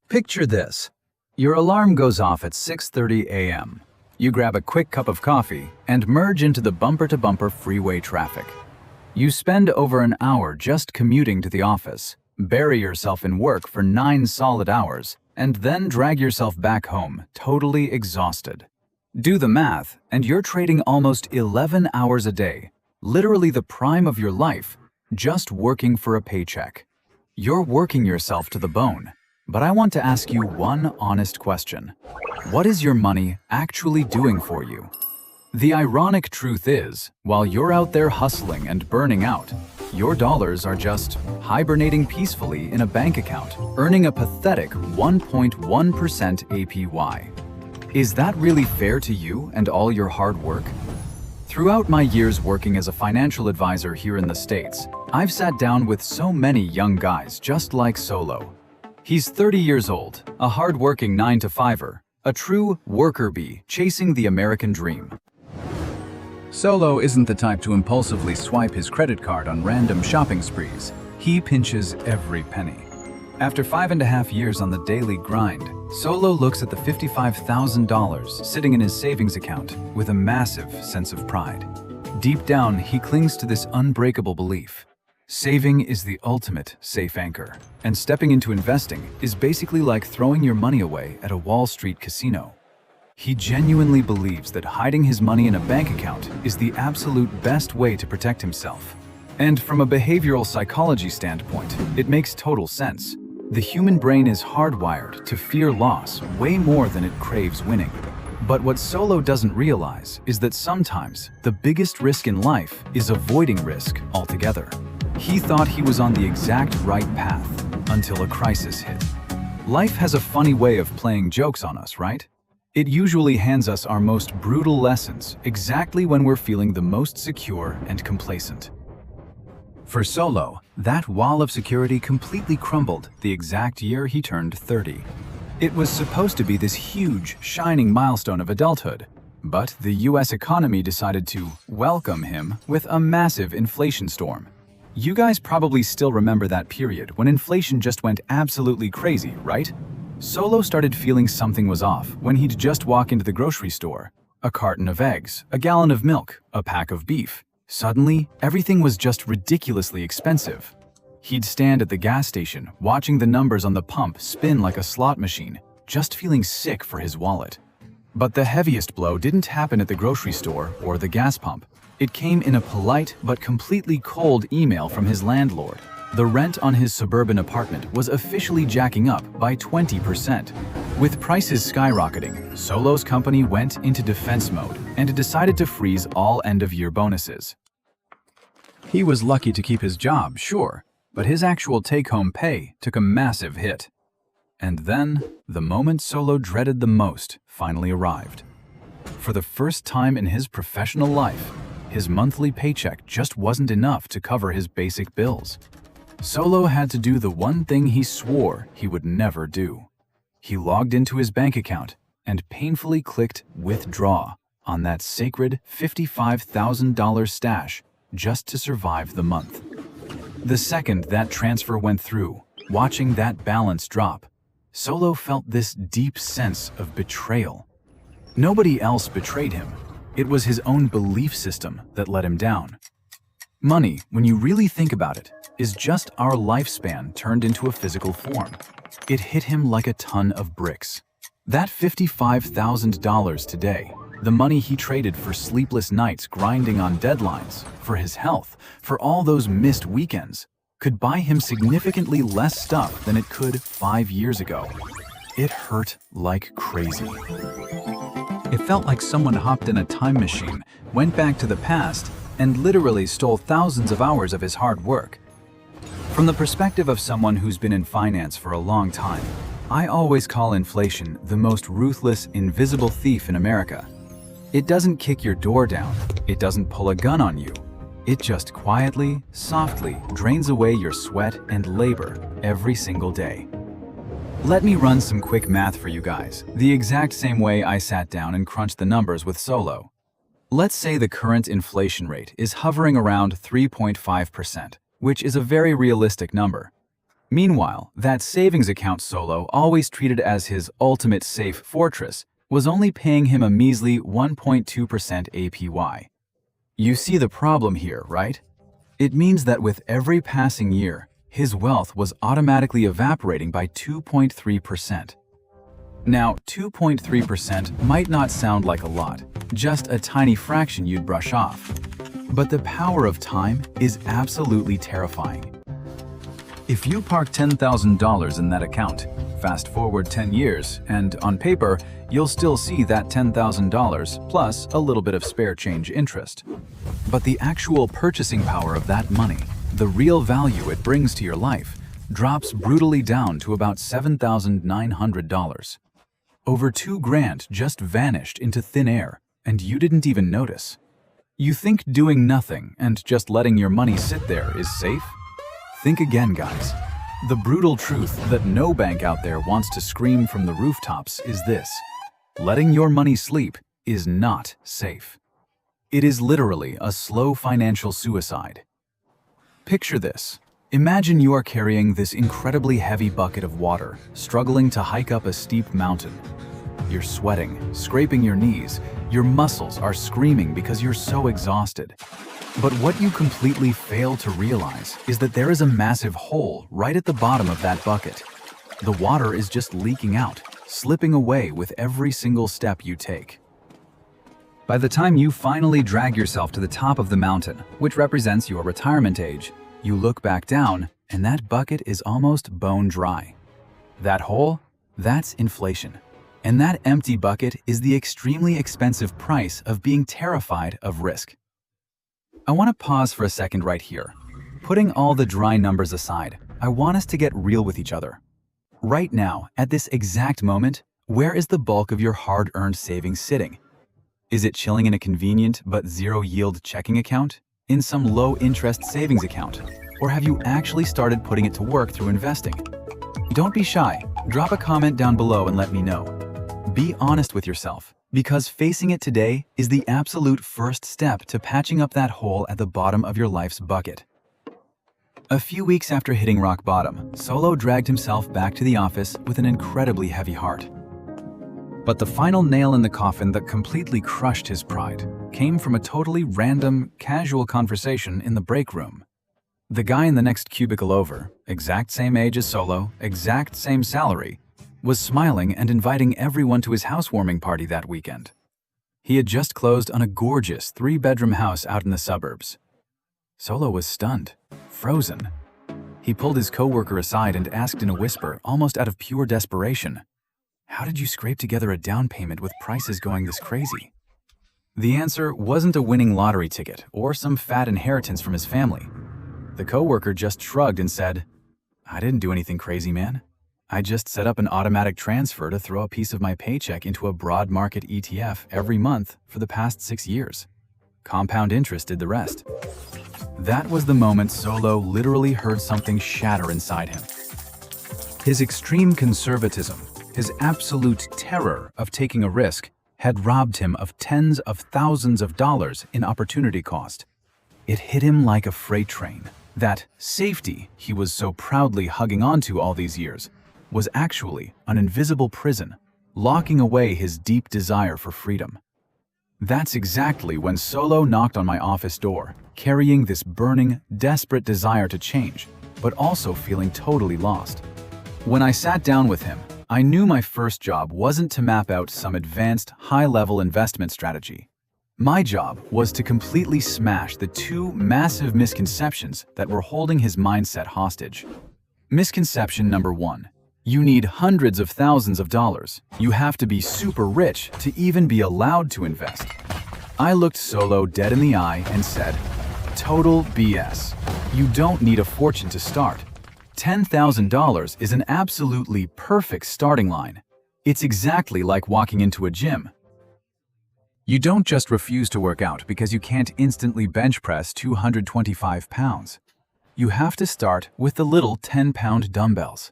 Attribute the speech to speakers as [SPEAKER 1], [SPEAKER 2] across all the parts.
[SPEAKER 1] Picture this. Your alarm goes off at 6:30 a.m. You grab a quick cup of coffee and merge into the bumper-to-bumper freeway traffic. You spend over an hour just commuting to the office, bury yourself in work for 9 solid hours, and then drag yourself back home, totally exhausted. Do the math, and you're trading almost 11 hours a day, literally the prime of your life, just working for a paycheck. You're working yourself to the bone. But I want to ask you one honest question. What is your money actually doing for you? The ironic truth is, while you're out there hustling and burning out, your dollars are just hibernating peacefully in a bank account, earning a pathetic 1.1% APY. Is that really fair to you and all your hard work? Throughout my years working as a financial advisor here in the States, I've sat down with so many young guys just like Solo. He's 30 years old, a hard-working 9-to-5er, a true worker bee chasing the American dream. Solo isn't the type to impulsively swipe his credit card on random shopping sprees. He pinches every penny. After 5.5 years on the daily grind, Solo looks at the $55,000 sitting in his savings account with a massive sense of pride. Deep down, he clings to this unbreakable belief. Saving is the ultimate safe anchor, and stepping into investing is basically like throwing your money away at a Wall Street casino. He genuinely believes that hiding his money in a bank account is the absolute best way to protect himself. And from a behavioral psychology standpoint, it makes total sense. The human brain is hardwired to fear loss way more than it craves winning. But what Solo doesn't realize is that sometimes the biggest risk in life is avoiding risk altogether. He thought he was on the exact right path until a crisis hit. Life has a funny way of playing jokes on us, right? It usually hands us our most brutal lessons exactly when we're feeling the most secure and complacent. For Solo, that wall of security completely crumbled the exact year he turned 30. It was supposed to be this huge, shining milestone of adulthood, but the US economy decided to welcome him with a massive inflation storm. You guys probably still remember that period when inflation just went absolutely crazy, right? Solo started feeling something was off when he'd just walk into the grocery store. A carton of eggs, a gallon of milk, a pack of beef. Suddenly, everything was just ridiculously expensive. He'd stand at the gas station, watching the numbers on the pump spin like a slot machine, just feeling sick for his wallet. But the heaviest blow didn't happen at the grocery store or the gas pump. It came in a polite but completely cold email from his landlord. The rent on his suburban apartment was officially jacking up by 20%. With prices skyrocketing, Solo's company went into defense mode and decided to freeze all end-of-year bonuses. He was lucky to keep his job, sure, but his actual take-home pay took a massive hit. And then, the moment Solo dreaded the most finally arrived. For the first time in his professional life, his monthly paycheck just wasn't enough to cover his basic bills. Solo had to do the one thing he swore he would never do. He logged into his bank account and painfully clicked withdraw on that sacred $55,000 stash just to survive the month. The second that transfer went through, watching that balance drop, Solo felt this deep sense of betrayal. Nobody else betrayed him. It was his own belief system that let him down. Money, when you really think about it, is just our lifespan turned into a physical form. It hit him like a ton of bricks. That $55,000 today, the money he traded for sleepless nights grinding on deadlines, for his health, for all those missed weekends, could buy him significantly less stuff than it could 5 years ago. It hurt like crazy. It felt like someone hopped in a time machine, went back to the past, and literally stole thousands of hours of his hard work. From the perspective of someone who's been in finance for a long time, I always call inflation the most ruthless, invisible thief in America. It doesn't kick your door down. It doesn't pull a gun on you. It just quietly, softly drains away your sweat and labor every single day. Let me run some quick math for you guys, the exact same way I sat down and crunched the numbers with Solo. Let's say the current inflation rate is hovering around 3.5%, which is a very realistic number. Meanwhile, that savings account Solo always treated as his ultimate safe fortress was only paying him a measly 1.2% APY. You see the problem here, right? It means that with every passing year, his wealth was automatically evaporating by 2.3%. Now, 2.3% might not sound like a lot, just a tiny fraction you'd brush off. But the power of time is absolutely terrifying. If you park $10,000 in that account, fast forward 10 years, and on paper, you'll still see that $10,000 plus a little bit of spare change interest. But the actual purchasing power of that money, the real value it brings to your life, drops brutally down to about $7,900. Over $2,000 just vanished into thin air, and you didn't even notice. You think doing nothing and just letting your money sit there is safe? Think again, guys. The brutal truth that no bank out there wants to scream from the rooftops is this: letting your money sleep is not safe. It is literally a slow financial suicide. Picture this. Imagine you are carrying this incredibly heavy bucket of water, struggling to hike up a steep mountain. You're sweating, scraping your knees, your muscles are screaming because you're so exhausted. But what you completely fail to realize is that there is a massive hole right at the bottom of that bucket. The water is just leaking out, slipping away with every single step you take. By the time you finally drag yourself to the top of the mountain, which represents your retirement age, you look back down and that bucket is almost bone dry. That hole? That's inflation. And that empty bucket is the extremely expensive price of being terrified of risk. I want to pause for a second right here. Putting all the dry numbers aside, I want us to get real with each other. Right now, at this exact moment, where is the bulk of your hard-earned savings sitting? Is it chilling in a convenient but zero-yield checking account? In some low-interest savings account? Or have you actually started putting it to work through investing? Don't be shy. Drop a comment down below and let me know. Be honest with yourself, because facing it today is the absolute first step to patching up that hole at the bottom of your life's bucket. A few weeks after hitting rock bottom, Solo dragged himself back to the office with an incredibly heavy heart. But the final nail in the coffin that completely crushed his pride came from a totally random, casual conversation in the break room. The guy in the next cubicle over, exact same age as Solo, exact same salary, was smiling and inviting everyone to his housewarming party that weekend. He had just closed on a gorgeous 3-bedroom house out in the suburbs. Solo was stunned, frozen. He pulled his coworker aside and asked in a whisper, almost out of pure desperation, "How did you scrape together a down payment with prices going this crazy?" The answer wasn't a winning lottery ticket or some fat inheritance from his family. The coworker just shrugged and said, "I didn't do anything crazy, man. I just set up an automatic transfer to throw a piece of my paycheck into a broad market ETF every month for the past 6 years. Compound interest did the rest." That was the moment Solo literally heard something shatter inside him. His extreme conservatism, his absolute terror of taking a risk, had robbed him of tens of thousands of dollars in opportunity cost. It hit him like a freight train. That safety he was so proudly hugging onto all these years was actually an invisible prison, locking away his deep desire for freedom. That's exactly when Solo knocked on my office door, carrying this burning, desperate desire to change, but also feeling totally lost. When I sat down with him, I knew my first job wasn't to map out some advanced, high-level investment strategy. My job was to completely smash the 2 massive misconceptions that were holding his mindset hostage. Misconception number 1. You need hundreds of thousands of dollars. You have to be super rich to even be allowed to invest. I looked Solo dead in the eye and said, "Total BS. You don't need a fortune to start. $10,000 is an absolutely perfect starting line. It's exactly like walking into a gym. You don't just refuse to work out because you can't instantly bench press 225 pounds. You have to start with the little 10-pound dumbbells.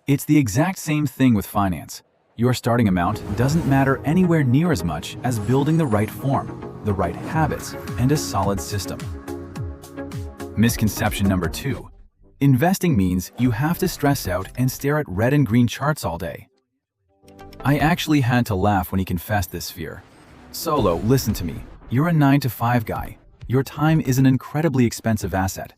[SPEAKER 1] It's the exact same thing with finance. Your starting amount doesn't matter anywhere near as much as building the right form, the right habits, and a solid system." Misconception number 2. Investing means you have to stress out and stare at red and green charts all day. I actually had to laugh when he confessed this fear. Solo, listen to me. You're a 9-to-5 guy. Your time is an incredibly expensive asset.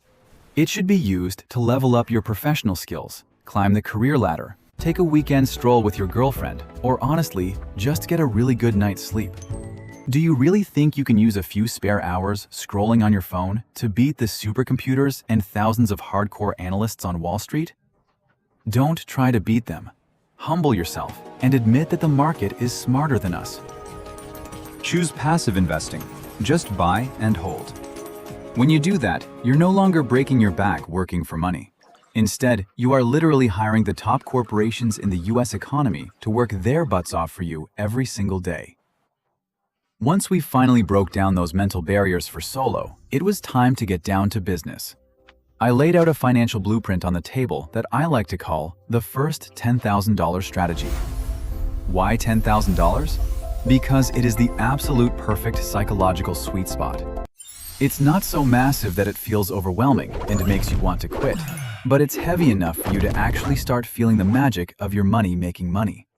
[SPEAKER 1] It should be used to level up your professional skills, climb the career ladder, take a weekend stroll with your girlfriend, or honestly, just get a really good night's sleep. Do you really think you can use a few spare hours scrolling on your phone to beat the supercomputers and thousands of hardcore analysts on Wall Street? Don't try to beat them. Humble yourself and admit that the market is smarter than us.
[SPEAKER 2] Choose passive investing. Just buy and hold. When you do that, you're no longer breaking your back working for money. Instead, you are literally hiring the top corporations in the US economy to work their butts off for you every single day. Once we finally broke down those mental barriers for Solo, it was time to get down to business. I laid out a financial blueprint on the table that I like to call the first $10,000 strategy. Why $10,000? Because it is the absolute perfect psychological sweet spot. It's not so massive that it feels overwhelming and makes you want to quit, but it's heavy enough for you to actually start feeling the magic of your money making money.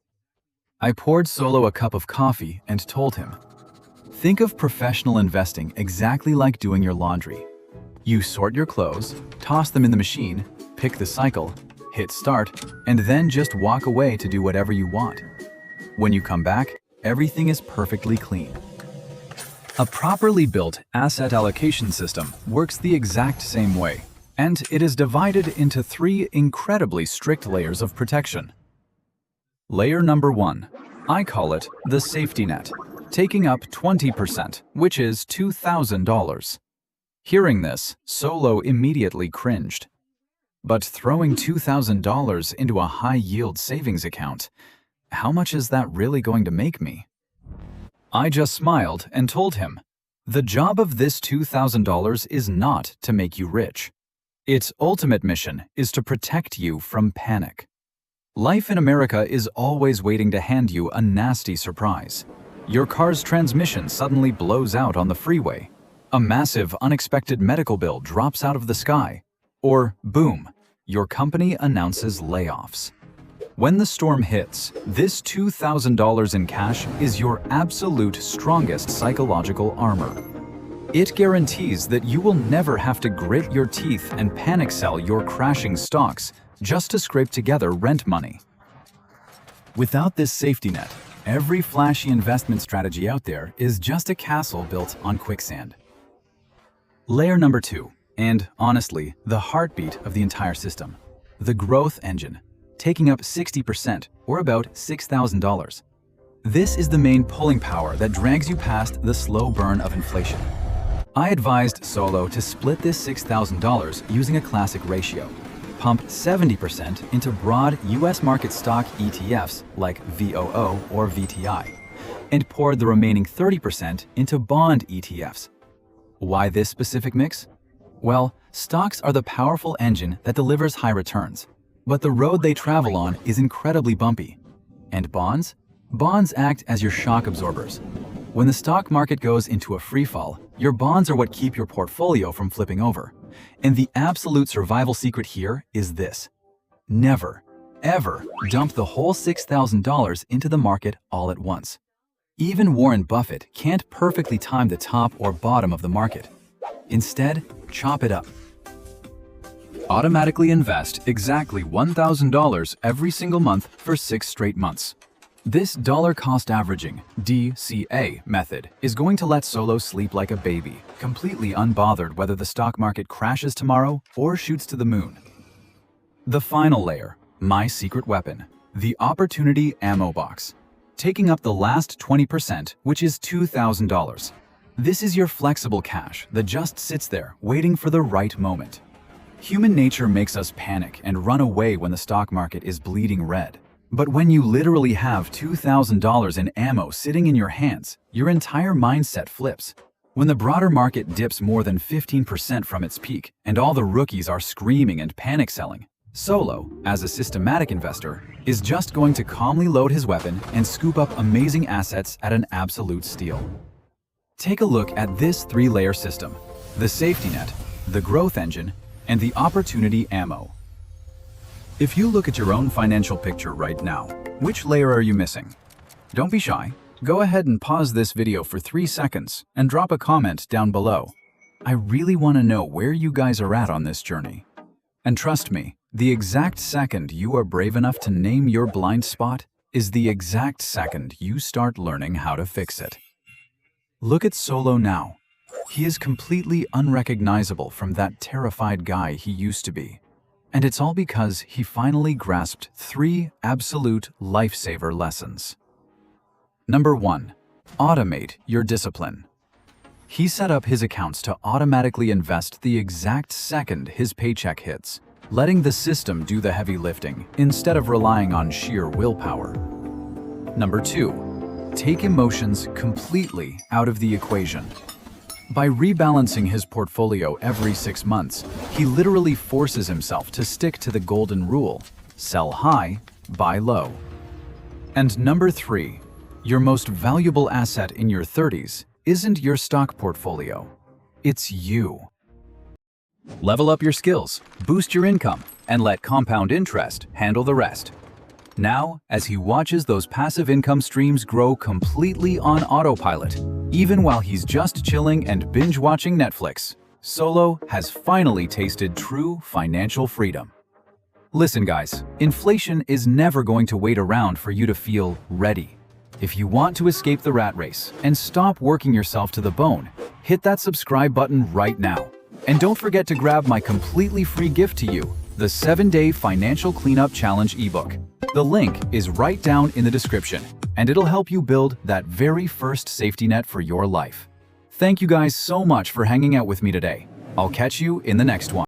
[SPEAKER 2] I poured Solo a cup of coffee and told him, think of professional investing exactly like doing your laundry. You sort your clothes, toss them in the machine, pick the cycle, hit start, and then just walk away to do whatever you want. When you come back, everything is perfectly clean. A properly built asset allocation system works the exact same way, and it is divided into 3 incredibly strict layers of protection. Layer number 1. I call it the safety net, taking up 20%, which is $2,000. Hearing this, Solo immediately cringed. But throwing $2,000 into a high-yield savings account, how much is that really going to make me? I just smiled and told him, the job of this $2,000 is not to make you rich. Its ultimate mission is to protect you from panic. Life in America is always waiting to hand you a nasty surprise. Your car's transmission suddenly blows out on the freeway. A massive, unexpected medical bill drops out of the sky. Or, boom, your company announces layoffs. When the storm hits, this $2,000 in cash is your absolute strongest psychological armor. It guarantees that you will never have to grit your teeth and panic sell your crashing stocks just to scrape together rent money. Without this safety net, every flashy investment strategy out there is just a castle built on quicksand. Layer number 2, and honestly, the heartbeat of the entire system, the growth engine, taking up 60%, or about $6,000. This is the main pulling power that drags you past the slow burn of inflation. I advised Solo to split this $6,000 using a classic ratio. Pump 70% into broad US market stock ETFs like VOO or VTI, and pour the remaining 30% into bond ETFs. Why this specific mix? Well, stocks are the powerful engine that delivers high returns, but the road they travel on is incredibly bumpy. And bonds? Bonds act as your shock absorbers. When the stock market goes into a freefall, your bonds are what keep your portfolio from flipping over. And the absolute survival secret here is this: never, ever dump the whole $6,000 into the market all at once. Even Warren Buffett can't perfectly time the top or bottom of the market. Instead, chop it up. Automatically invest exactly $1,000 every single month for 6 straight months. This dollar cost averaging DCA method is going to let Solo sleep like a baby, completely unbothered whether the stock market crashes tomorrow or shoots to the moon. The final layer, my secret weapon, the opportunity ammo box, taking up the last 20%, which is $2,000. This is your flexible cash that just sits there waiting for the right moment. Human nature makes us panic and run away when the stock market is bleeding red. But when you literally have $2,000 in ammo sitting in your hands, your entire mindset flips. When the broader market dips more than 15% from its peak and all the rookies are screaming and panic selling, Solo, as a systematic investor, is just going to calmly load his weapon and scoop up amazing assets at an absolute steal. Take a look at this 3-layer system: the safety net, the growth engine,
[SPEAKER 1] and the opportunity ammo. If you look at your own financial picture right now, which layer are you missing? Don't be shy. Go ahead and pause this video for 3 seconds and drop a comment down below. I really want to know where you guys are at on this journey. And trust me, the exact second you are brave enough to name your blind spot is the exact second you start learning how to fix it. Look at Solo now. He is completely unrecognizable from that terrified guy he used to be. And it's all because he finally grasped 3 absolute lifesaver lessons. Number 1. Automate your discipline. He set up his accounts to automatically invest the exact second his paycheck hits, letting the system do the heavy lifting instead of relying on sheer willpower. Number 2. Take emotions completely out of the equation. By rebalancing his portfolio every 6 months, he literally forces himself to stick to the golden rule: sell high, buy low. And number 3. Your most valuable asset in your 30s isn't your stock portfolio. It's you. Level up your skills, boost your income, and let compound interest handle the rest. Now, as he watches those passive income streams grow completely on autopilot, even while he's just chilling and binge-watching Netflix, Solo has finally tasted true financial freedom. Listen guys, inflation is never going to wait around for you to feel ready. If you want to escape the rat race and stop working yourself to the bone, hit that subscribe button right now. And don't forget to grab my completely free gift to you, the 7-Day Financial Cleanup Challenge ebook. The link is right down in the description, and it'll help you build that very first safety net for your life. Thank you guys so much for hanging out with me today. I'll catch you in the next one.